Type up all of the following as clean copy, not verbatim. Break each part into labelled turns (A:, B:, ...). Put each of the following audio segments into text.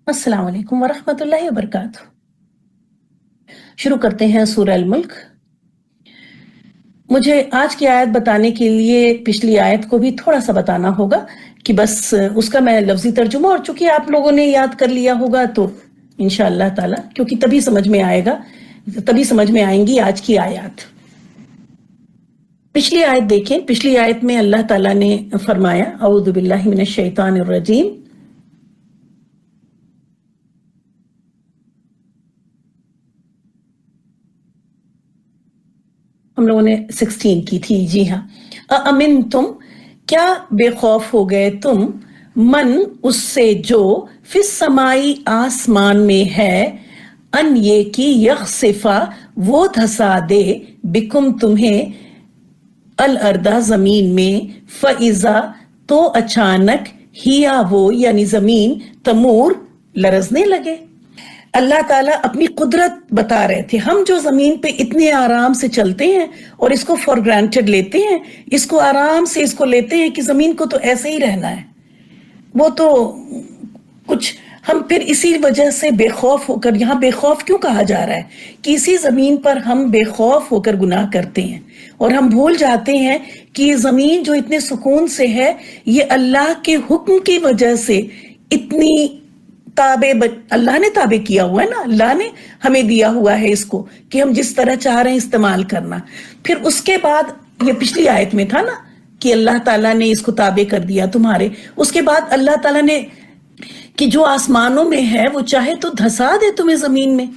A: अस्सलाम वालेकुम वरहमतुल्लाहि वबरकातुह। शुरू करते हैं सूरह अल-मुल्क। मुझे आज की आयत बताने के लिए पिछली आयत को भी थोड़ा सा बताना होगा कि बस उसका मैं लफ्जी तर्जुमा, और चूंकि आप लोगों ने याद कर लिया होगा तो इंशाअल्लाह ताला, क्योंकि तभी समझ में आएगा, तभी समझ में आएंगी आज की आयत। पिछली आयत देखें। पिछली आयत में अल्लाह ताला ने फरमाया, औज़ु बिल्लाहि मिनश शैतानिर रजीम, हम लोगों ने 16 की थी, जी हाँ। अमिन तुम, क्या बेखौफ हो गए तुम, मन उससे जो फिस समाई आसमान में है, अन ये की यखसिफा वो धसा दे, बिकुम तुम्हें अल अर्दा जमीन में, फइजा तो अचानक हिया वो यानी जमीन तमूर लरजने लगे। अल्लाह ताला अपनी कुदरत बता रहे थे। हम जो जमीन पे इतने आराम से चलते हैं और इसको फॉर ग्रांटेड लेते हैं, इसको आराम से इसको लेते हैं कि जमीन को तो ऐसे ही रहना है, वो तो कुछ, हम फिर इसी वजह से बेखौफ होकर, यहाँ बेखौफ क्यों कहा जा रहा है कि इसी जमीन पर हम बेखौफ होकर गुनाह करते हैं और हम भूल जाते हैं कि ये जमीन जो इतने सुकून से है, ये अल्लाह के हुक्म की वजह से इतनी ताबे, अल्लाह ने ताबे किया हुआ है ना, अल्लाह ने हमें दिया हुआ है इसको कि हम जिस तरह चाह रहे हैं इस्तेमाल करना। फिर उसके बाद ये पिछली आयत में था ना कि अल्लाह ताला ने इसको ताबे कर दिया तुम्हारे। उसके बाद अल्लाह ताला ने कि जो आसमानों में है वो चाहे तो धसा दे तुम्हें जमीन में।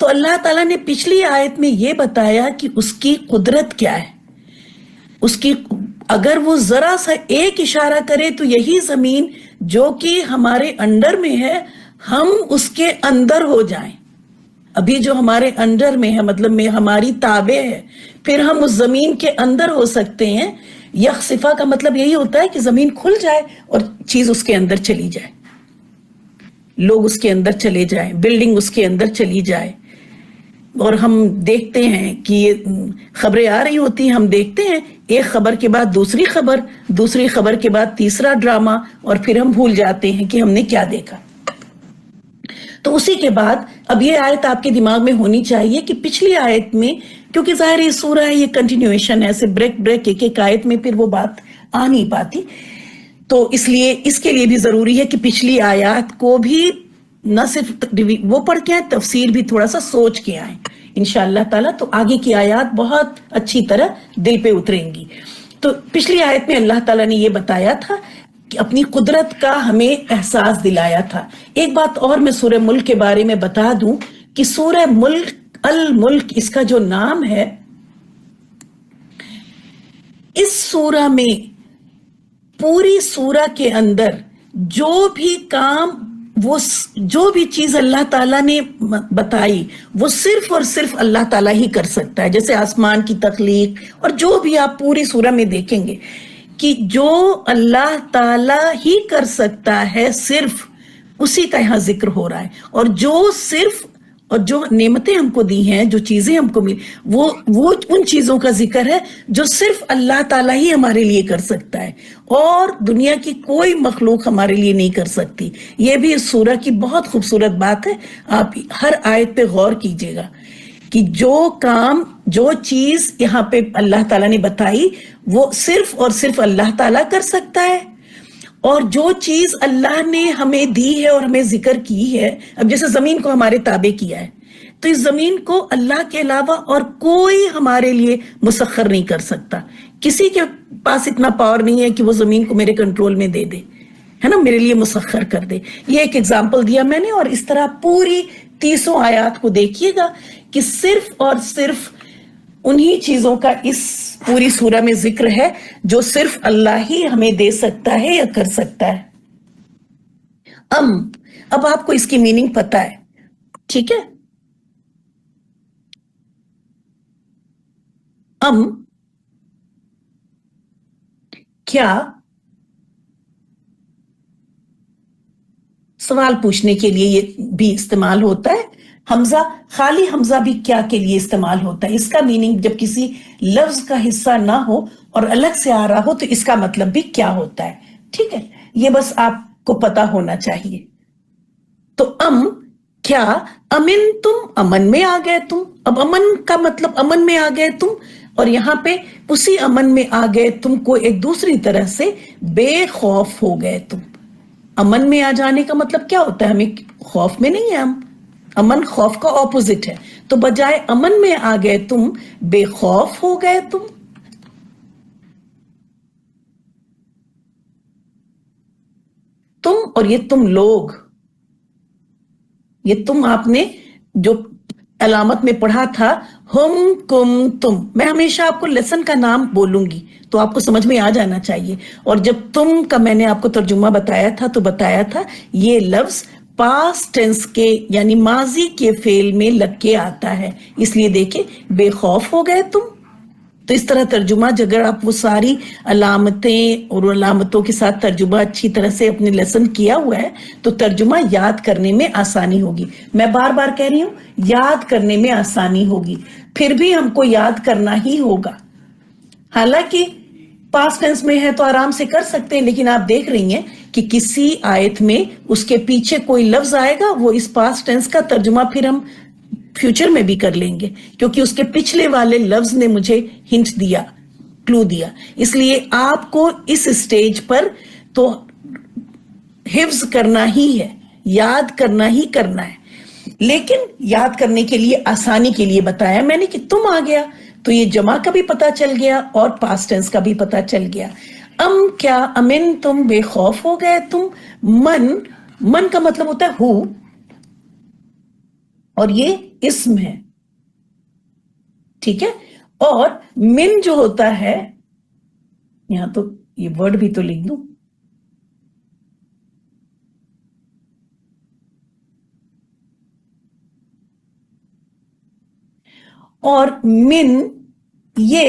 A: तो अल्लाह ताला ने पिछली आयत में ये बताया कि उसकी कुदरत क्या है, उसकी, अगर वो जरा सा एक इशारा करे तो यही जमीन जो कि हमारे अंडर में है, हम उसके अंदर हो जाएं। अभी जो हमारे अंडर में है, मतलब में हमारी ताबे है, फिर हम उस जमीन के अंदर हो सकते हैं। यखसिफा का मतलब यही होता है कि जमीन खुल जाए और चीज उसके अंदर चली जाए, लोग उसके अंदर चले जाएं, बिल्डिंग उसके अंदर चली जाए। और हम देखते हैं कि ये खबरें आ रही होती हैं, हम देखते हैं एक खबर के बाद दूसरी खबर, दूसरी खबर के बाद तीसरा ड्रामा, और फिर हम भूल जाते हैं कि हमने क्या देखा। तो उसी के बाद अब ये आयत आपके दिमाग में होनी चाहिए कि पिछली आयत में, क्योंकि जाहिर ये सूरह है, ये कंटिन्यूएशन है, ऐसे ब्रेक ब्रेक एक एक आयत में फिर वो बात आ नहीं पाती, तो इसलिए इसके लिए भी जरूरी है कि पिछली आयत को भी न सिर्फ वो पढ़ के आए, तफसीर भी थोड़ा सा सोच के आए इंशाअल्लाह ताला, तो आगे की आयत बहुत अच्छी तरह दिल पे उतरेंगी। तो पिछली आयत में अल्लाह ताला ने ये बताया था कि अपनी कुदरत का हमें एहसास दिलाया था। एक बात और मैं सूरह मुल्क के बारे में बता दूं कि सूरह मुल्क, अल मुल्क इसका जो नाम है, इस सूरह में, पूरी सूरह के अंदर जो भी काम, वो जो भी चीज अल्लाह ताला ने बताई वो सिर्फ और सिर्फ अल्लाह ताला ही कर सकता है। जैसे आसमान की तख्लीक, और जो भी आप पूरी सूरह में देखेंगे कि जो अल्लाह ताला ही कर सकता है, सिर्फ उसी का यहाँ जिक्र हो रहा है। और जो सिर्फ, और जो नेमतें हमको दी हैं, जो चीजें हमको मिली, वो उन चीजों का जिक्र है जो सिर्फ अल्लाह ताला ही हमारे लिए कर सकता है और दुनिया की कोई मखलूक हमारे लिए नहीं कर सकती। ये भी इस सूरह की बहुत खूबसूरत बात है। आप हर आयत पे गौर कीजिएगा कि जो काम, जो चीज यहाँ पे अल्लाह ताला ने बताई, वो सिर्फ और सिर्फ अल्लाह ताला कर सकता है। और जो चीज अल्लाह ने हमें दी है और हमें जिक्र की है, अब जैसे जमीन को हमारे ताबे किया है, तो इस जमीन को अल्लाह के अलावा और कोई हमारे लिए मुसख्खर नहीं कर सकता। किसी के पास इतना पावर नहीं है कि वो जमीन को मेरे कंट्रोल में दे दे, है ना, मेरे लिए मुसख्खर कर दे। ये एक एग्जाम्पल दिया मैंने, और इस तरह पूरी 30 आयत को देखिएगा कि सिर्फ और सिर्फ उन्हीं चीजों का इस पूरी सूरह में जिक्र है जो सिर्फ अल्लाह ही हमें दे सकता है या कर सकता है। अब आपको इसकी मीनिंग पता है, ठीक है। क्या सवाल पूछने के लिए ये भी इस्तेमाल होता है। हमजा, खाली हमजा भी क्या के लिए इस्तेमाल होता है। इसका मीनिंग जब किसी लफ्ज का हिस्सा ना हो और अलग से आ रहा हो तो इसका मतलब भी क्या होता है, ठीक है। ये बस आपको पता होना चाहिए। तो क्या अमिन तुम, अमन में आ गए तुम। अब अमन का मतलब अमन में आ गए तुम, और यहां पे उसी अमन में आ गए तुम को एक दूसरी तरह से बेखौफ हो गए तुम। अमन में आ जाने का मतलब क्या होता है, हमें खौफ में नहीं है हम, अमन खौफ का ऑपोजिट है। तो बजाय अमन में आ गए तुम, बेखौफ हो गए तुम। तुम और ये तुम लोग, ये तुम आपने जो अलामत में पढ़ा था, हम कुम तुम, मैं हमेशा आपको लेसन का नाम बोलूंगी तो आपको समझ में आ जाना चाहिए। और जब तुम का मैंने आपको तर्जुमा बताया था तो बताया था ये लफ्ज पास्ट टेंस के यानी माजी के फेल में लग के आता है, इसलिए देखे बेखौफ हो गए तुम। तो इस तरह तर्जुमा, अगर आप वो सारी अलामतें और अलामतों के साथ तर्जुमा अच्छी तरह से अपने लेसन किया हुआ है तो तर्जुमा याद करने में आसानी होगी। मैं बार बार कह रही हूं, याद करने में आसानी होगी, फिर भी हमको याद करना ही होगा। हालांकि पास्ट टेंस में है तो आराम से कर सकते हैं, लेकिन आप देख रही हैं कि किसी आयत में उसके पीछे कोई लफ्ज आएगा, वो इस पास्ट टेंस का तर्जुमा फिर हम फ्यूचर में भी कर लेंगे, क्योंकि उसके पिछले वाले लफ्ज ने मुझे हिंट दिया, क्लू दिया। इसलिए आपको इस स्टेज पर तो हिफ्ज करना ही है, याद करना ही करना है। लेकिन याद करने के लिए, आसानी के लिए बताया मैंने कि तुम आ गया तो ये जमा का भी पता चल गया और पास्ट टेंस का भी पता चल गया। क्या अमिन तुम, बेखौफ हो गए तुम। मन का मतलब होता है हु, और ये इस्म है, ठीक है। और मिन जो होता है, यहां तो ये वर्ड भी तो लिख दूं, और मिन ये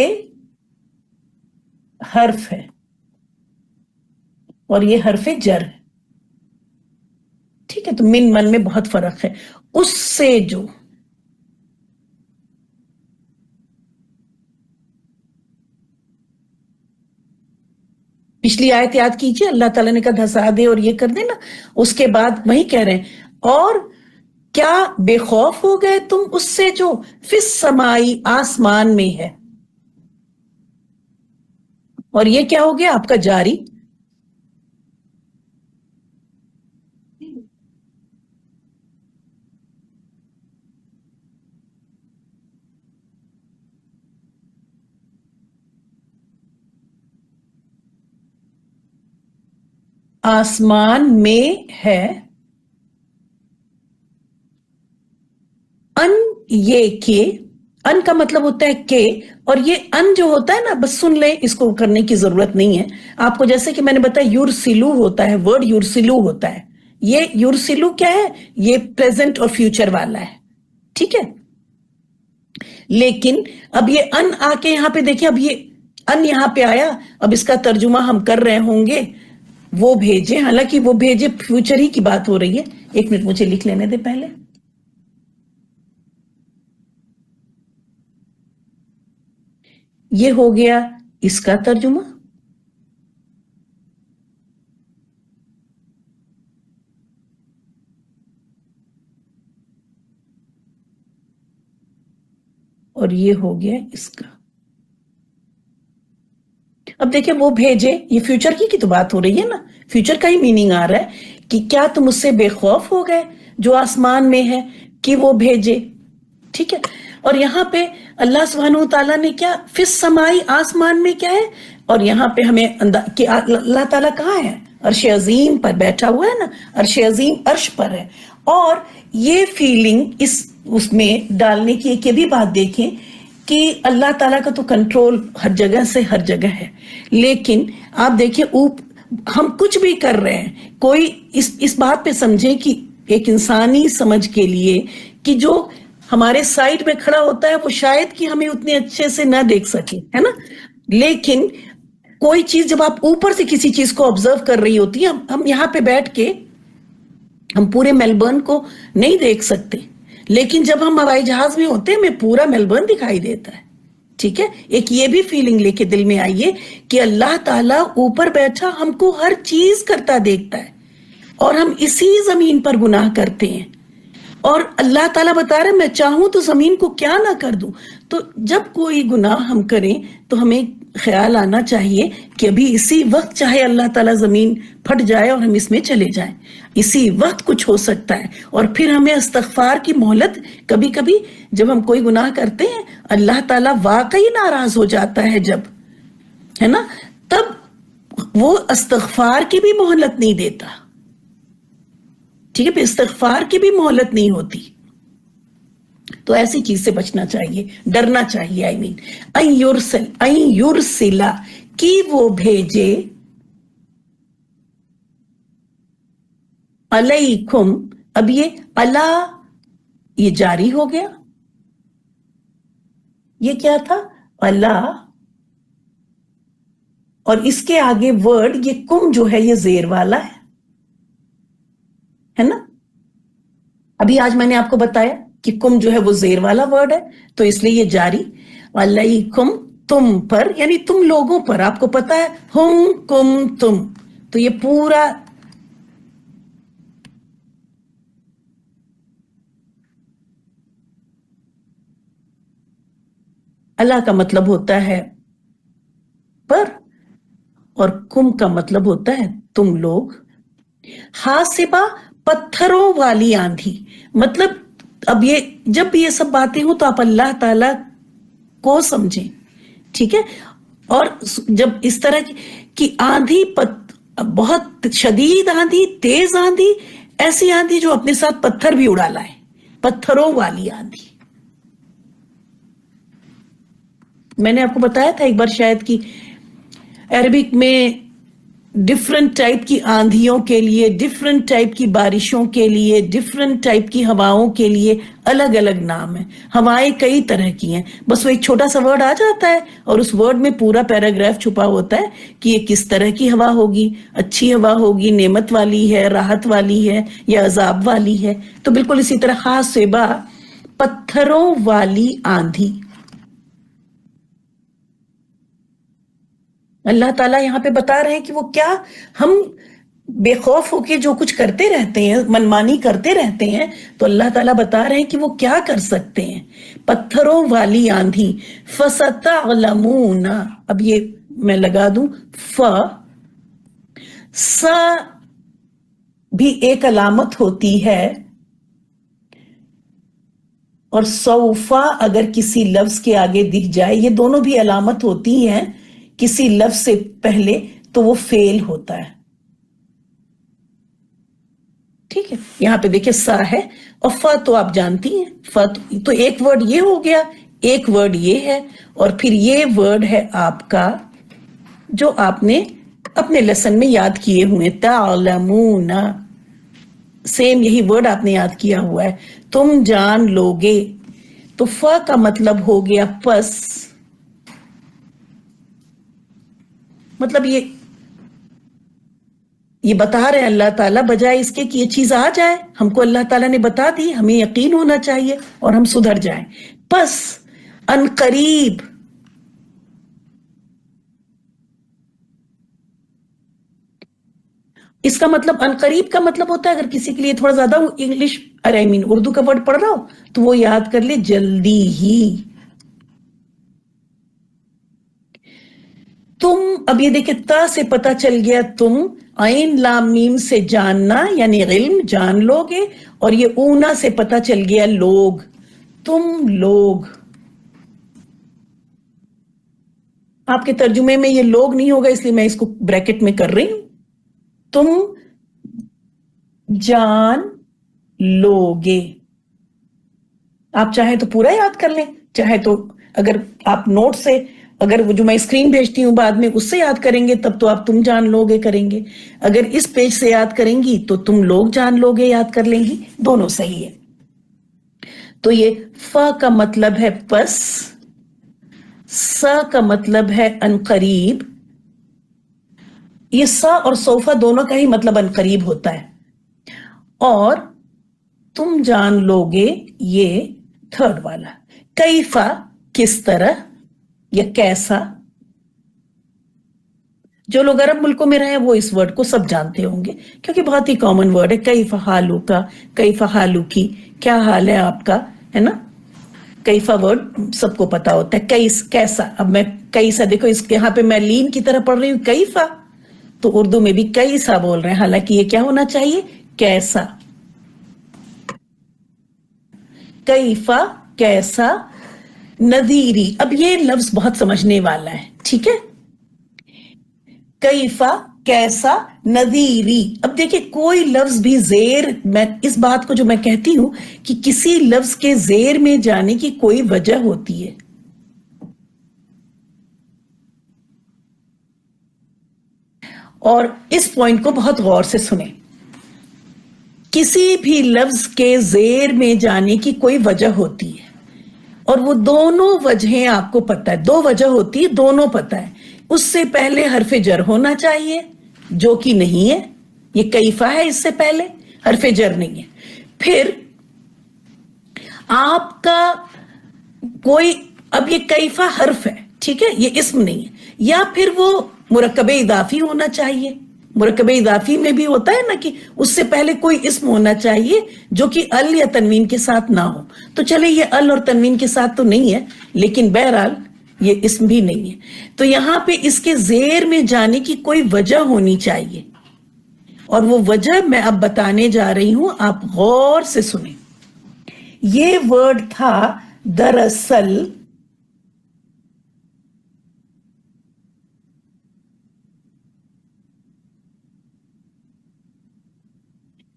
A: हर्फ है और ये हर्फ जर है, ठीक है। तो मिन मन में बहुत फर्क है। उससे जो, पिछली आयत याद कीजिए, अल्लाह ताला ने कहा धसा दे और ये कर देना, उसके बाद वही कह रहे हैं, और क्या बेखौफ हो गए तुम उससे जो फिस समाई आसमान में है। और ये क्या हो गया आपका जारी, आसमान में है। अन, ये के, अन का मतलब होता है के, और ये अन जो होता है ना, बस सुन ले, इसको करने की जरूरत नहीं है आपको। जैसे कि मैंने बताया युरसिलू होता है, वर्ड युरसिलू होता है। ये युरसिलू क्या है, ये प्रेजेंट और फ्यूचर वाला है, ठीक है। लेकिन अब ये अन आके यहां पे देखिए, अब ये अन यहां पे आया, अब इसका तर्जुमा हम कर रहे होंगे वो भेजे, हालांकि वो भेजे फ्यूचर ही की बात हो रही है। एक मिनट मुझे लिख लेने दे पहले। ये हो गया इसका तर्जुमा, और ये हो गया इसका। अब देखिए वो भेजे, ये फ्यूचर की तो बात हो रही है ना, फ्यूचर का ही मीनिंग आ रहा है कि क्या तुम उससे बेखौफ हो गए जो आसमान में है कि वो भेजे, ठीक है। और यहाँ पे अल्लाह सुब्हानहू ताला ने क्या, फिस समाई आसमान में क्या है, और यहाँ पे हमें कि अल्लाह ताला कहाँ है, अर्श अजीम पर बैठा हुआ है ना, अर्श अजीम अर्श पर है। और ये फीलिंग इस उसमें डालने की एक ये भी बात देखें कि अल्लाह ताला का तो कंट्रोल हर जगह से हर जगह है, लेकिन आप देखिए हम कुछ भी कर रहे हैं, कोई इस बात पे समझे कि एक इंसानी समझ के लिए कि जो हमारे साइड में खड़ा होता है वो शायद कि हमें उतने अच्छे से ना देख सके, है ना। लेकिन कोई चीज जब आप ऊपर से किसी चीज को ऑब्जर्व कर रही होती है, हम यहाँ पे बैठ के हम पूरे मेलबर्न को नहीं देख सकते, लेकिन जब हम हवाई जहाज में होते हैं हमें पूरा मेलबर्न दिखाई देता है, ठीक है। एक ये भी फीलिंग लेके दिल में आइए कि अल्लाह ताला ऊपर बैठा हमको हर चीज करता देखता है, اور ہم اسی زمین پر گناہ کرتے ہیں، اور اللہ تعالیٰ بتا رہے میں چاہوں تو زمین کو کیا نہ کر دوں۔ تو جب کوئی گناہ ہم کریں تو ہمیں خیال آنا چاہیے کہ ابھی اسی وقت چاہے اللہ تعالیٰ زمین پھٹ جائے اور ہم اس میں چلے جائیں، اسی وقت کچھ ہو سکتا ہے۔ اور پھر ہمیں استغفار کی مہلت، کبھی کبھی جب ہم کوئی گناہ کرتے ہیں اللہ تعالیٰ واقعی ناراض ہو جاتا ہے جب، ہے نا، تب وہ استغفار کی بھی مہلت نہیں دیتا، ٹھیک ہے، پھر استغفار کی بھی مہلت نہیں ہوتی۔ تو ایسی چیز سے بچنا چاہیے، ڈرنا چاہیے۔ این یرسلا کی وہ بھیجے، علیکم، اب یہ اللہ یہ جاری ہو گیا، یہ کیا تھا؟ اللہ، اور اس کے آگے ورڈ یہ کم جو ہے یہ زیر والا ہے نا۔ ابھی آج میں نے آپ کو بتایا کہ کم جو ہے وہ زیر والا ورڈ ہے، تو اس لیے یہ جاری، علیکم، تم پر، یعنی تم لوگوں پر۔ آپ کو پتا ہے ہم، کم، تم، تو یہ پورا اللہ کا مطلب ہوتا ہے پر، اور کم کا مطلب ہوتا ہے تم لوگ۔ حاسبہ، پتھروں والی آندھی، مطلب اب یہ جب بھی یہ سب باتیں ہوں تو آپ اللہ تعالی کو سمجھیں، ٹھیک ہے۔ اور جب اس طرح کی آندھی، بہت شدید آندھی، تیز آندھی، ایسی آندھی جو اپنے ساتھ پتھر بھی اڑا لائے، پتھروں والی آندھی۔ میں نے آپ کو بتایا تھا ایک بار شاید کہ عربک میں ڈفرنٹ ٹائپ کی آندھیوں کے لیے، ڈفرنٹ ٹائپ کی بارشوں کے لیے، ڈفرنٹ ٹائپ کی ہواؤں کے لیے الگ الگ نام ہیں۔ ہوائیں کئی طرح کی ہیں، بس وہ ایک چھوٹا سا ورڈ آ جاتا ہے اور اس ورڈ میں پورا پیراگراف چھپا ہوتا ہے کہ یہ کس طرح کی ہوا ہوگی، اچھی ہوا ہوگی، نعمت والی ہے، راحت والی ہے، یا عذاب والی ہے۔ تو بالکل اسی طرح حاسبہ، پتھروں والی آندھی۔ اللہ تعالیٰ یہاں پہ بتا رہے ہیں کہ وہ کیا، ہم بے خوف ہو کے جو کچھ کرتے رہتے ہیں، منمانی کرتے رہتے ہیں، تو اللہ تعالیٰ بتا رہے ہیں کہ وہ کیا کر سکتے ہیں۔ پتھروں والی آندھی، فَسَتَعْلَمُونَ، اب یہ میں لگا دوں سا بھی ایک علامت ہوتی ہے، اور سوفا اگر کسی لفظ کے آگے دکھ جائے، یہ دونوں بھی علامت ہوتی ہیں کسی لفظ سے پہلے، تو وہ فیل ہوتا ہے، ٹھیک ہے۔ یہاں پہ دیکھیں سا ہے، اور فا تو آپ جانتی ہیں، فا تو ایک ورڈ یہ ہو گیا، ایک ورڈ یہ ہے، اور پھر یہ ورڈ ہے آپ کا جو آپ نے اپنے لیسن میں یاد کیے ہوئے، تعلمون، سیم یہی ورڈ آپ نے یاد کیا ہوا ہے، تم جان لوگے۔ تو فا کا مطلب ہو گیا پس، مطلب یہ بتا رہے اللہ تعالیٰ، بجائے اس کے کہ یہ چیز آ جائے، ہم کو اللہ تعالیٰ نے بتا دی، ہمیں یقین ہونا چاہیے اور ہم سدھر جائیں۔ پس ان قریب، اس کا مطلب ان قریب کا مطلب ہوتا ہے، اگر کسی کے لیے تھوڑا زیادہ انگلش اردو کا ورڈ پڑھ رہا ہو تو وہ یاد کر لے، جلدی ہی۔ تم، اب یہ دیکھیں تا سے پتا چل گیا تم، عین لام میم سے جاننا یعنی علم، جان لوگے، اور یہ اونا سے پتا چل گیا لوگ، تم لوگ۔ آپ کے ترجمے میں یہ لوگ نہیں ہوگا اس لیے میں اس کو بریکٹ میں کر رہی ہوں، تم جان لوگے۔ آپ چاہیں تو پورا یاد کر لیں، چاہے تو اگر آپ نوٹ سے، اگر وہ جو میں اسکرین بھیجتی ہوں بعد میں اس سے یاد کریں گے تب تو آپ تم جان لوگے کریں گے، اگر اس پیج سے یاد کریں گی تو تم لوگ جان لوگے یاد کر لیں گی، دونوں صحیح ہے۔ تو یہ فا کا مطلب ہے پس، سا کا مطلب ہے ان قریب، یہ سا اور سوفا دونوں کا ہی مطلب ان قریب ہوتا ہے، اور تم جان لوگے یہ تھرڈ والا، کیفا کس طرح یا کیسا، जो लोग अरब मुल्कों में रहे हैं वो इस वर्ड को सब जानते होंगे, क्योंकि बहुत ही कॉमन वर्ड है। कैफ हालू का, कैफ हालू की, क्या हाल है आपका, है ना। कैफा वर्ड सबको पता होता है। कैस, कैसा। अब मैं कैसा, देखो इसके यहाँ पे मैं लीन की तरह पढ़ रही हूँ कैफा, तो उर्दू में भी कैसा बोल रहे हैं, हालांकि ये क्या होना चाहिए, कैसा। कैफा, कैसा। नदीरी, अब ये लफ्ज बहुत समझने वाला है, ठीक है। कैफा, कैसा, नदीरी। अब देखिए कोई लफ्ज भी जेर, मैं इस बात को जो मैं कहती हूं कि किसी लफ्ज के जेर में जाने की कोई वजह होती है। और इस पॉइंट को बहुत गौर से सुने, किसी भी लफ्ज के जेर में जाने की कोई वजह होती है, और वो दोनों वजहें आपको पता है। दो वजह होती है, दोनों पता है। उससे पहले हरफ जर होना चाहिए, जो कि नहीं है। ये कैफा है, इससे पहले हरफ जर नहीं है। फिर आपका कोई, अब ये कैफा हर्फ है, ठीक है, ये इस्म नहीं है। या फिर वो मुरक्कबे इदाफी होना चाहिए। मुरक्कबे इदाफी में भी होता है ना कि उससे पहले कोई इस्म होना चाहिए जो कि अल या तनवीन के साथ ना हो। तो चले ये अल और तनवीन के साथ तो नहीं है, लेकिन बहरहाल ये इस्म भी नहीं है। तो यहां पे इसके जेर में जाने की कोई वजह होनी चाहिए, और वो वजह मैं अब बताने जा रही हूं, आप गौर से सुने। ये वर्ड था दरअसल,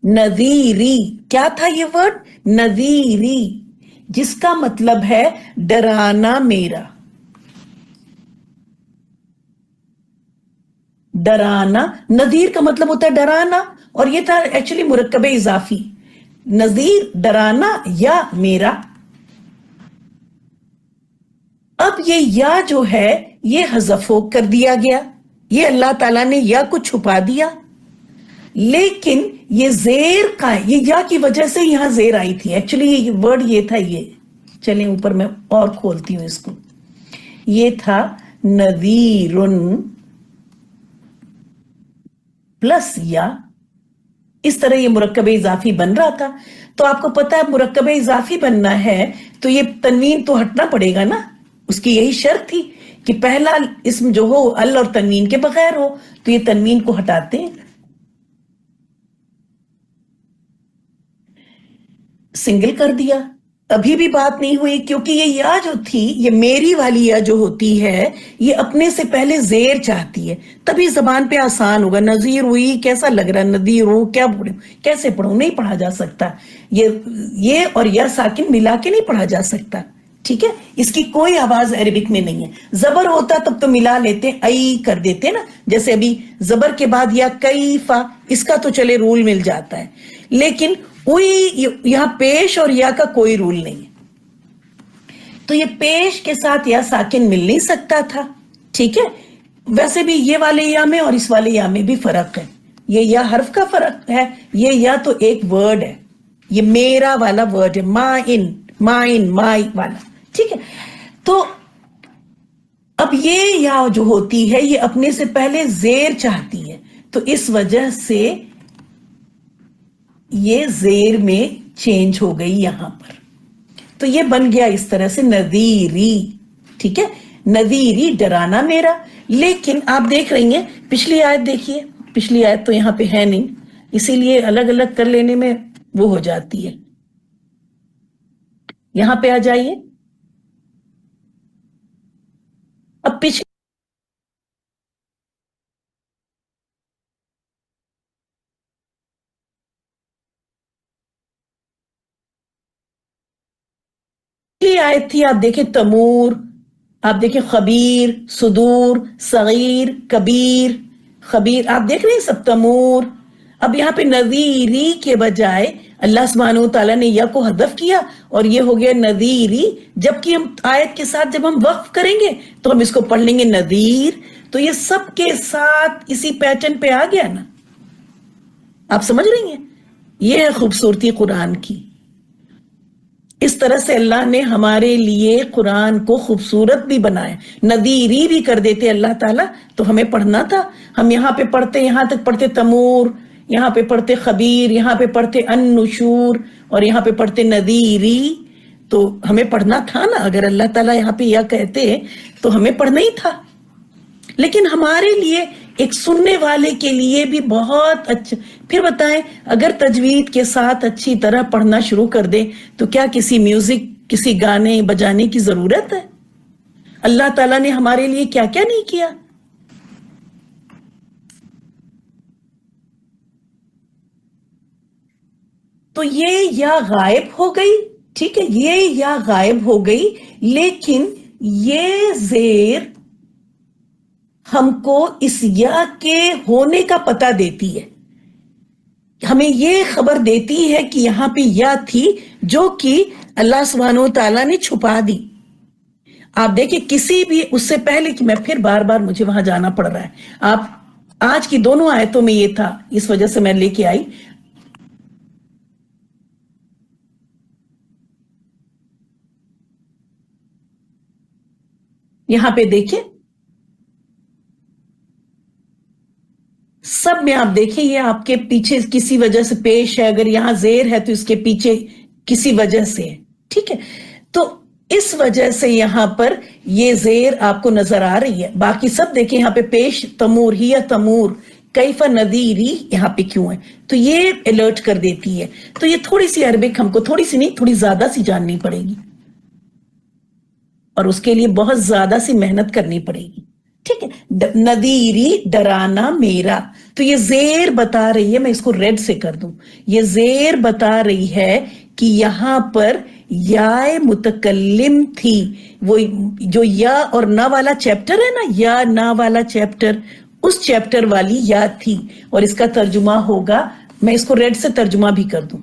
A: नजीरी। क्या था ये वर्ड, नजीरी, जिसका मतलब है डराना मेरा। डराना, नजीर का मतलब होता है डराना, और ये था एक्चुअली मुरक्कबे इजाफी। नजीर, डराना या मेरा। अब ये या जो है ये हज़फ़ो कर दिया गया, ये अल्लाह ताला ने या को छुपा दिया, लेकिन ये जेर का, ये या की वजह से यहां जेर आई थी। एक्चुअली ये वर्ड ये था, ये चलें ऊपर मैं और खोलती हूं इसको। ये था नज़ीरुन प्लस या, इस तरह ये मुरक्कब इजाफी बन रहा था। तो आपको पता है मुरक्कब इजाफी बनना है तो ये तनवीन तो हटना पड़ेगा ना, उसकी यही शर्त थी कि पहला इसम जो हो अल और तनवीन के बगैर हो। तो ये तनवीन को हटाते हैं, सिंगल कर दिया। अभी भी बात नहीं हुई, क्योंकि ये या जो थी, ये मेरी वाली या जो होती है, ये अपने से पहले जेर चाहती है, तभी जबान पे आसान होगा। नजीर हुई, कैसा लग रहा है, नदीर हो, क्या पढ़ू, कैसे पढ़ू, नहीं पढ़ा जा सकता। ये और या साकिन मिला के नहीं पढ़ा जा सकता, ठीक है। इसकी कोई आवाज अरबिक में नहीं है। जबर होता तब तो मिला लेते, आई कर देते ना, जैसे अभी जबर के बाद या कैफा, इसका तो चले रूल मिल जाता है, लेकिन यहां पेश और या का कोई रूल नहीं है। तो ये पेश के साथ या साकिन मिल नहीं सकता था, ठीक है। वैसे भी ये वाले या में और इस वाले या में भी फर्क है। ये या हर्फ का फर्क है, ये या तो एक वर्ड है, ये मेरा वाला वर्ड है, माइन, माइन, माई वाला, ठीक है। तो अब ये या जो होती है ये अपने से पहले जेर चाहती है, तो इस वजह से ये जेर में चेंज हो गई यहां पर। तो ये बन गया इस तरह से नदीरी, ठीक है। नदीरी, डराना मेरा। लेकिन आप देख रही हैं पिछली आयत, देखिए पिछली आयत तो यहां पे है नहीं, इसीलिए अलग अलग कर लेने में वो हो जाती है। यहां पे आ जाइए। अब पिछली आयत थी, आप देखें तमूर, आप देखें खबीर, सुदूर, सगीर, कबीर, खबीर, आप देख रहे हैं सब तमूर। अब यहां पे नजीरी के बजाय अल्लाह सुब्हानहू तआला ने या को हदफ किया और ये हो गया नजीरी। जबकि हम आयत के साथ जब हम वक्फ करेंगे तो हम इसको पढ़ लेंगे नजीर। तो ये सब के साथ इसी पैटर्न पे आ गया ना, आप समझ रही हैं। ये है खूबसूरती कुरान की। इस तरह से अल्लाह ने हमारे लिए कुरान को खूबसूरत भी बनाया, नदीरी भी कर देते अल्लाह ताला, तो हमें पढ़ना था। हम यहाँ पे पढ़ते, यहाँ तक पढ़ते तमूर, यहाँ पे पढ़ते खबीर, यहाँ पे पढ़ते अन्नुशूर, और यहाँ पे पढ़ते नदीरी। तो हमें पढ़ना था ना, अगर अल्लाह ताला यहाँ पे यह कहते तो हमें पढ़ना ही था। लेकिन हमारे लिए, एक सुनने वाले के लिए भी बहुत अच्छा। फिर बताएं, अगर तजवीद के साथ अच्छी तरह पढ़ना शुरू कर दे तो क्या किसी म्यूजिक, किसी गाने बजाने की जरूरत है? अल्लाह ताला ने हमारे लिए क्या क्या नहीं किया। तो ये या गायब हो गई, ठीक है, ये या गायब हो गई, लेकिन ये जेर हमको इस या के होने का पता देती है, हमें ये खबर देती है कि यहां पे या थी, जो कि अल्लाह सुब्हानहू तआला ने छुपा दी। आप देखिए, किसी भी, उससे पहले कि मैं फिर बार बार मुझे वहां जाना पड़ रहा है, आप आज की दोनों आयतों में ये था, इस वजह से मैं लेके आई। यहां पे देखिए, सब में आप देखिए, ये आपके पीछे किसी वजह से पेश है, अगर यहां जेर है तो इसके पीछे किसी वजह से है, ठीक है। तो इस वजह से यहां पर ये जेर आपको नजर आ रही है। बाकी सब देखिए, यहां पे पेश तमूर ही या तमूर कैफा नदीरी यहां पे क्यों है, तो ये अलर्ट कर देती है। तो ये थोड़ी सी अरबिक हमको, थोड़ी सी नहीं, थोड़ी ज्यादा सी जाननी पड़ेगी, और उसके लिए बहुत ज्यादा सी मेहनत करनी पड़ेगी, ठीक है। नदीरी, डराना मेरा, तो ये जेर बता रही है, मैं इसको रेड से कर दूं, ये जेर बता रही है कि यहां पर या मुतकल्लिम थी, वो जो या और ना वाला चैप्टर है ना, या ना वाला चैप्टर, उस चैप्टर वाली या थी, और इसका तर्जुमा होगा, मैं इसको रेड से तर्जुमा भी कर दूं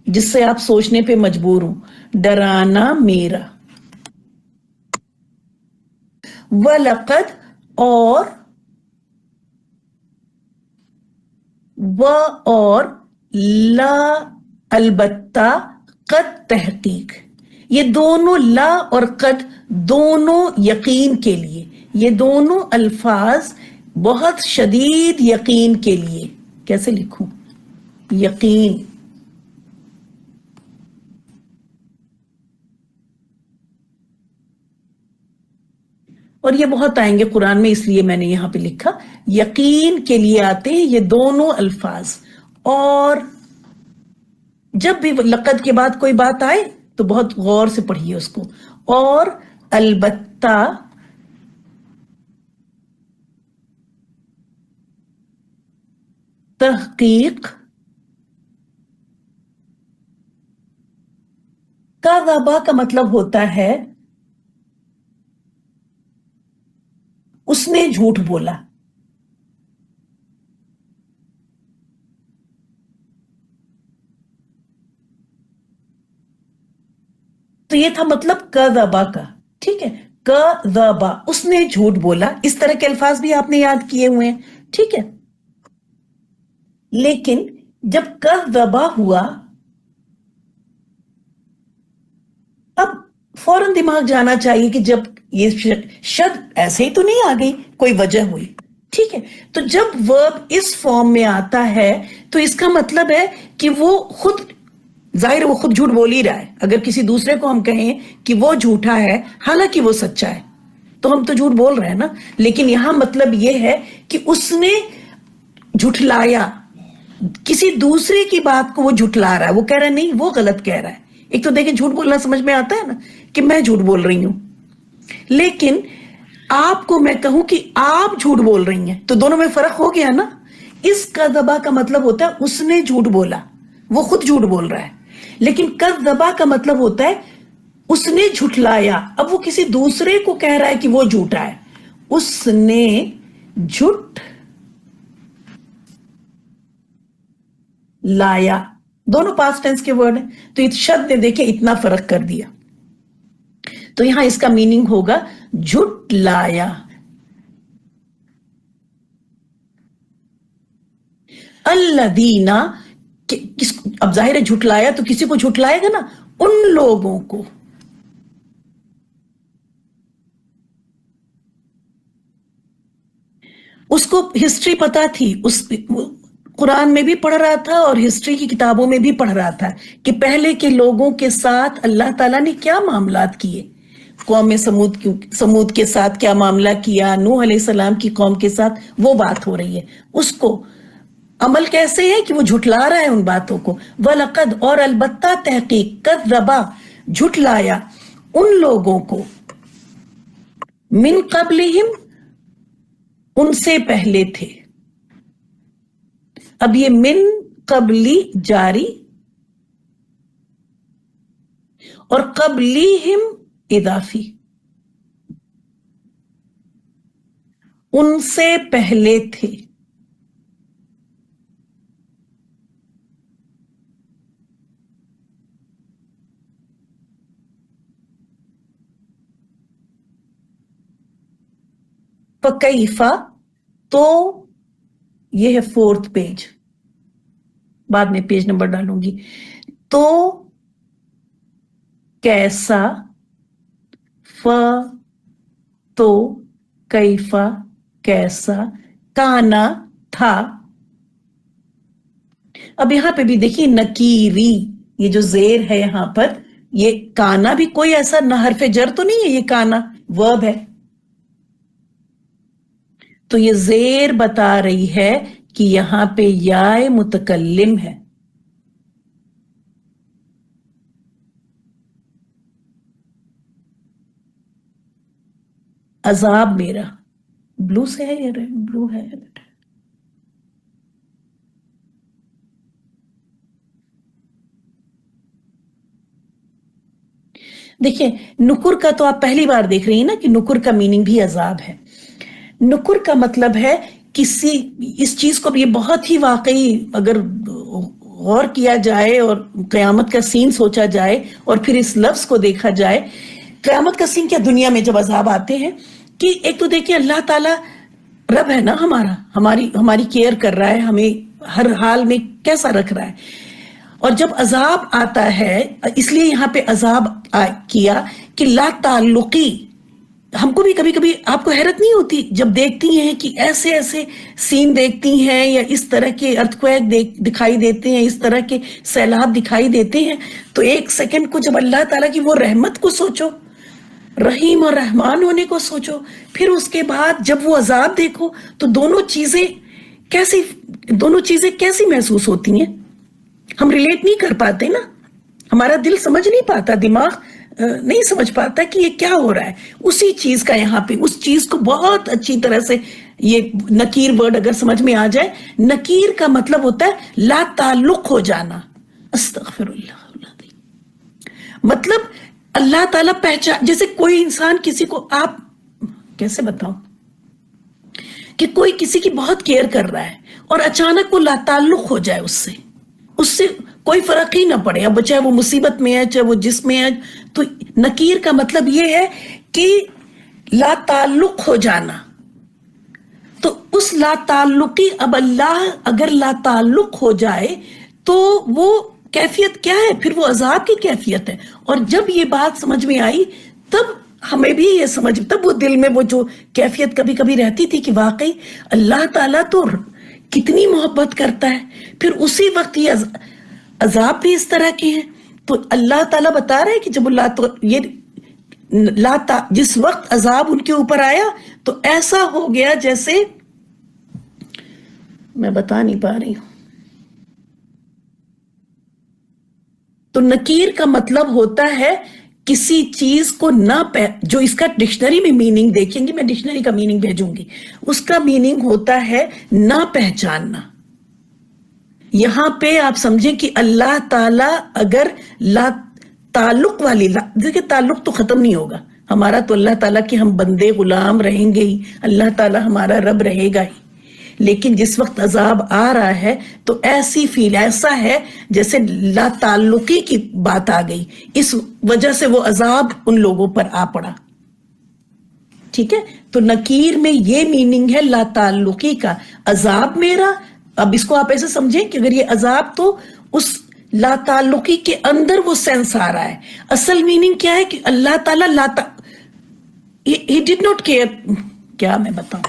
A: जिससे आप सोचने पे मजबूर हो, डराना मेरा। वलकद, और ला, अलबत्ता, कद, तहकीक, ये दोनों ला और कद दोनों यकीन के लिए, ये दोनों अल्फाज बहुत शदीद यकीन के लिए। कैसे लिखूं? यकीन, और ये बहुत आएंगे कुरान में, इसलिए मैंने यहां पे लिखा यकीन के लिए आते हैं ये दोनों अल्फाज। और जब भी लक़द के बाद कोई बात आए तो बहुत गौर से पढ़िए उसको। और अलबत्ता, तहकीक, काज़बा का मतलब होता है उसने झूठ बोला। तो ये था मतलब कज़बा का, ठीक है, कज़बा, उसने झूठ बोला। इस तरह के अल्फाज भी आपने याद किए हुए हैं, ठीक है। लेकिन जब कज़बा हुआ, अब फौरन दिमाग जाना चाहिए कि जब ये शब्द ऐसे ही तो नहीं आ गई, कोई वजह हुई, ठीक है। तो जब वर्ब इस फॉर्म में आता है तो इसका मतलब है कि वो खुद, जाहिर वो खुद झूठ बोल ही रहा है। अगर किसी दूसरे को हम कहें कि वो झूठा है हालांकि वो सच्चा है, तो हम तो झूठ बोल रहे हैं ना। लेकिन यहां मतलब ये है कि उसने झुठलाया, किसी दूसरे की बात को वो झुठला रहा है, वो कह रहा है नहीं वो गलत कह रहा है। एक तो देखिए, झूठ बोलना समझ में आता है ना कि मैं झूठ बोल रही हूं, लेकिन आपको मैं कहूं कि आप झूठ बोल रही हैं, तो दोनों में फर्क हो गया ना। इस कज़बा का मतलब होता है उसने झूठ बोला, वो खुद झूठ बोल रहा है। लेकिन कज़बा का मतलब होता है उसने झुठलाया, अब वो किसी दूसरे को कह रहा है कि वो झूठा है। उसने झूठ लाया, दोनों पास्ट टेंस के वर्ड हैं, तो इस शब्द ने देखिए इतना फर्क कर दिया। तो यहां इसका मीनिंग होगा झुठलाया। अल्लदीना, अब जाहिर है झुठलाया तो किसी को झुठलाएगा ना, उन लोगों को, उसको हिस्ट्री पता थी, उस कुरान में भी पढ़ रहा था और हिस्ट्री की किताबों में भी पढ़ रहा था कि पहले के लोगों के साथ अल्लाह ताला ने क्या मामलात किए। कौम समूद के साथ क्या मामला किया, नूह अलैहिस्सलाम की कौम के साथ, वो बात हो रही है। उसको अमल कैसे है कि वो झुठला रहा है उन बातों को। वलकद, और अलबत्ता तहकीक, कज़्ज़बा, झुठलाया, उन लोगों को, मिन क़ब्लिहिम, उनसे पहले थे। अब ये मिन क़ब्ली जारी और क़ब्लिहिम इदाफी, उनसे पहले थे। फकैफा, तो ये है 4th पेज, बाद में पेज नंबर डालूंगी। तो कैसा, फ, तो, कैफा, कैसा, काना, था। अब यहां पे भी देखिए नकीरी, ये जो जेर है यहां पर, ये काना भी कोई ऐसा न हरफ जर तो नहीं है, ये काना वर्ब है। तो ये जेर बता रही है कि यहां पे याए मुतकल्लिम है। अजाब मेरा, ब्लू से है, ये ब्लू है बेटा। देखिए नुकुर का तो आप पहली बार देख रही हैं ना कि नुकुर का मीनिंग भी अजाब है। नुकुर का मतलब है किसी, इस चीज को, ये बहुत ही वाकई अगर गौर किया जाए और क़यामत का सीन सोचा जाए और फिर इस लफ्ज को देखा जाए। क़यामत का सीन क्या, दुनिया में जब अजाब आते हैं, कि एक तो देखिए अल्लाह ताला रब है ना हमारा, हमारी केयर कर रहा है, हमें हर हाल में कैसा रख रहा है। और जब अजाब आता है, इसलिए यहां पे अजाब किया कि ला ताल्लुकी। हमको भी कभी कभी आपको हैरत नहीं होती जब देखती हैं कि ऐसे ऐसे सीन देखती हैं, या इस तरह के अर्थक्वेक दिखाई देते हैं, इस तरह के सैलाब दिखाई देते हैं, तो एक सेकंड को जब अल्लाह ताला की वो रहमत को सोचो, रहीम और रहमान होने को सोचो, फिर उसके बाद जब वो अजाब देखो, तो दोनों चीजें कैसी महसूस होती हैं। हम रिलेट नहीं कर पाते ना, हमारा दिल समझ नहीं पाता, दिमाग नहीं समझ पाता कि ये क्या हो रहा है। उसी चीज का यहाँ पे, उस चीज को बहुत अच्छी तरह से, ये नकीर वर्ड अगर समझ में आ जाए, नकीर का मतलब होता है ला ताल्लुक हो जाना। अस्तगफिरुल्लाह, मतलब अल्लाह ताला पहचान, जैसे कोई इंसान किसी को, आप कैसे बताओ कि कोई किसी की बहुत केयर कर रहा है और अचानक वो लाताल्लुक हो जाए उससे कोई फर्क ही ना पड़े, अब चाहे वो मुसीबत में है, चाहे वो जिसमें है। तो नकीर का मतलब ये है कि लाताल्लुक हो जाना। तो उस लाताल्लुकी, अब अल्लाह अगर लाताल्लुक हो जाए तो वो कैफियत क्या है, फिर वो अजाब की कैफियत है। और जब ये बात समझ में आई, तब हमें भी ये समझ, तब वो दिल में वो जो कैफियत कभी कभी रहती थी कि वाकई अल्लाह ताला तो कितनी मोहब्बत करता है। फिर उसी वक्त ये अजाब भी इस तरह के हैं। तो अल्लाह ताला बता रहे हैं कि जब जिस वक्त अजाब उनके ऊपर आया तो ऐसा हो गया जैसे, मैं बता नहीं पा रही हूं। तो नकीर का मतलब होता है किसी चीज को जो इसका डिक्शनरी में मीनिंग देखेंगे, मैं डिक्शनरी का मीनिंग भेजूंगी, उसका मीनिंग होता है ना पहचानना। यहां पे आप समझें कि अल्लाह ताला अगर ताल्लुक वाली, देखिए ताल्लुक तो खत्म नहीं होगा हमारा, तो अल्लाह ताला के हम बंदे गुलाम रहेंगे ही, अल्लाह ताला हमारा रब रहेगा ही। लेकिन जिस वक्त अजाब आ रहा है तो ऐसा है जैसे ला ताल्लुकी की बात आ गई, इस वजह से वो अजाब उन लोगों पर आ पड़ा। ठीक है, तो नकीर में ये मीनिंग है ला ताल्लुकी का, अजाब मेरा। अब इसको आप ऐसे समझें कि अगर ये अजाब तो उस ला ताल्लुकी के अंदर वो सेंस आ रहा है। असल मीनिंग क्या है कि अल्लाह ताला he did not care, क्या मैं बताऊं,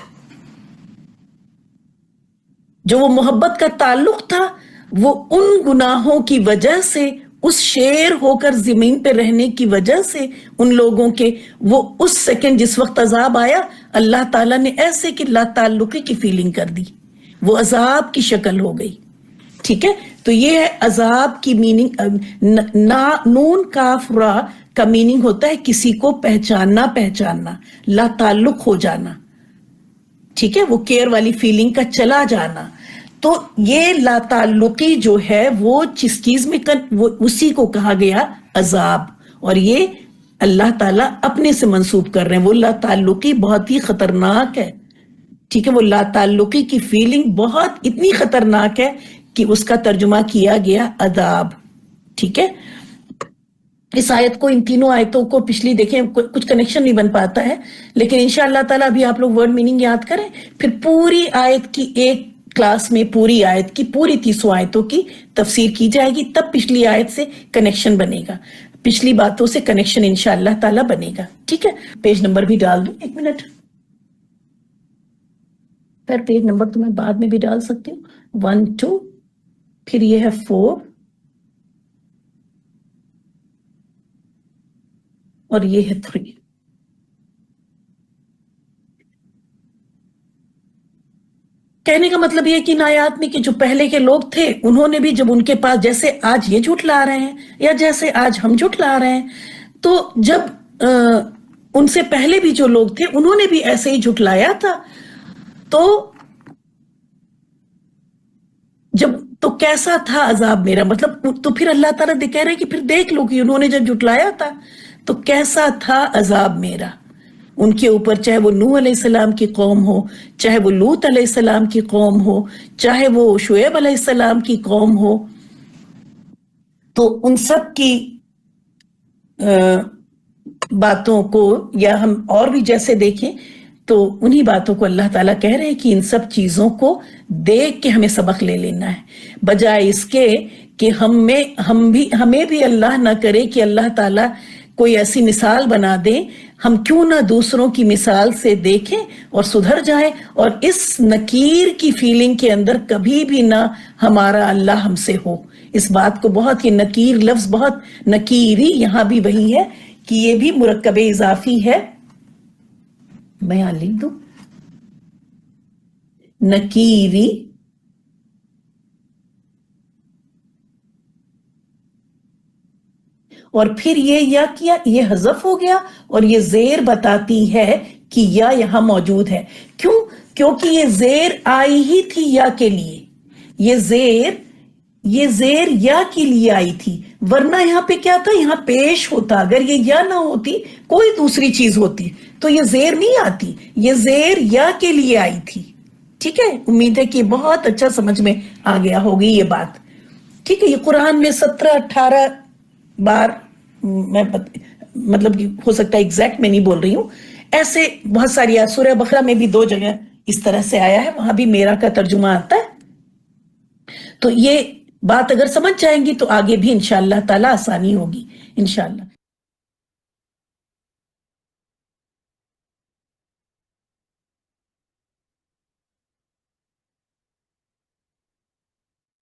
A: जो वो मोहब्बत का ताल्लुक था वो उन गुनाहों की वजह से, उस शेर होकर जमीन पे रहने की वजह से उन लोगों के, वो उस सेकंड जिस वक्त अजाब आया अल्लाह ताला ने ऐसे कि ला ताल्लुकी की फीलिंग कर दी, वो अजाब की शक्ल हो गई। ठीक है, तो ये है अजाब की मीनिंग। ना नून काफ रा का मीनिंग होता है किसी को पहचानना, ला ताल्लुक हो जाना। ठीक है, वो केयर वाली फीलिंग का चला जाना। तो ये ला ताल्लुकी जो है वो जिस चीज में वो उसी को कहा गया अजाब, और ये अल्लाह ताला अपने से मंसूब कर रहे हैं। वो ला ताल्लुकी बहुत ही खतरनाक है। ठीक है, वो ला ताल्लुकी की फीलिंग बहुत इतनी खतरनाक है कि उसका तर्जुमा किया गया अदाब। ठीक है, इस आयत को, इन तीनों आयतों को पिछली देखें, कुछ कनेक्शन नहीं बन पाता है, लेकिन इंशाअल्लाह ताला अभी आप लोग वर्ड मीनिंग याद करें, फिर पूरी आयत की एक क्लास में पूरी आयत की पूरी 300 आयतों की तफसीर की जाएगी, तब पिछली आयत से कनेक्शन बनेगा, पिछली बातों से कनेक्शन इंशाअल्लाह ताला बनेगा। ठीक है, पेज नंबर भी डाल दूं, 1 मिनट, फिर पेज नंबर तो मैं बाद में भी डाल सकती हूँ, 1 2, फिर ये है 4 और ये है 3। कहने का मतलब ये कि इन आयात में कि जो पहले के लोग थे उन्होंने भी, जब उनके पास, जैसे आज ये झुठला रहे हैं या जैसे आज हम झुठला रहे हैं, तो जब उनसे पहले भी जो लोग थे उन्होंने भी ऐसे ही झुठलाया था, तो कैसा था अजाब मेरा, मतलब तो फिर अल्लाह ताला कह रहे हैं कि फिर देख लो कि उन्होंने जब झुठलाया था तो कैसा था अजाब मेरा उनके ऊपर, चाहे वो नूह अलैहिस्सलाम की कौम हो, चाहे वो लूत अलैहिस्सलाम की कौम हो, चाहे वो शुएब अलैहिस्सलाम की कौम हो, तो उन सब की बातों को, या हम और भी जैसे देखें तो उन्हीं बातों को अल्लाह ताला कह रहे हैं कि इन सब चीजों को देख के हमें सबक ले लेना है, बजाय इसके कि हमें भी अल्लाह ना करे कि अल्लाह ताला कोई ऐसी मिसाल बना दे, हम क्यों ना दूसरों की मिसाल से देखें और सुधर जाएं, और इस नकीर की फीलिंग के अंदर कभी भी ना हमारा अल्लाह हमसे हो। इस बात को बहुत, ये नकीर लफ्ज बहुत, नकीरी यहां भी वही है कि ये भी मुरक्कबे इजाफी है, मैं यहां लिख दूं नकीरी, और फिर ये या किया, ये हज़फ हो गया और ये जेर बताती है कि या यहां मौजूद है। क्यों? क्योंकि ये जेर आई ही थी या के लिए, ये जेर या के लिए आई थी, वरना यहां पे क्या था, यहां पेश होता, अगर ये या ना होती कोई दूसरी चीज होती तो ये जेर नहीं आती, ये जेर या के लिए आई थी। ठीक है, उम्मीद है कि बहुत अच्छा समझ में आ गया होगी ये बात। ठीक है, ये कुरान में 17-18 बार, मतलब कि हो सकता है एग्जैक्ट मैं नहीं बोल रही हूं, ऐसे बहुत सारी, सूरह बकरा में भी 2 जगह इस तरह से आया है, वहां भी मेरा का तर्जुमा आता है। तो ये बात अगर समझ जाएंगी तो आगे भी इंशाअल्लाह ताला आसानी होगी इंशाअल्लाह।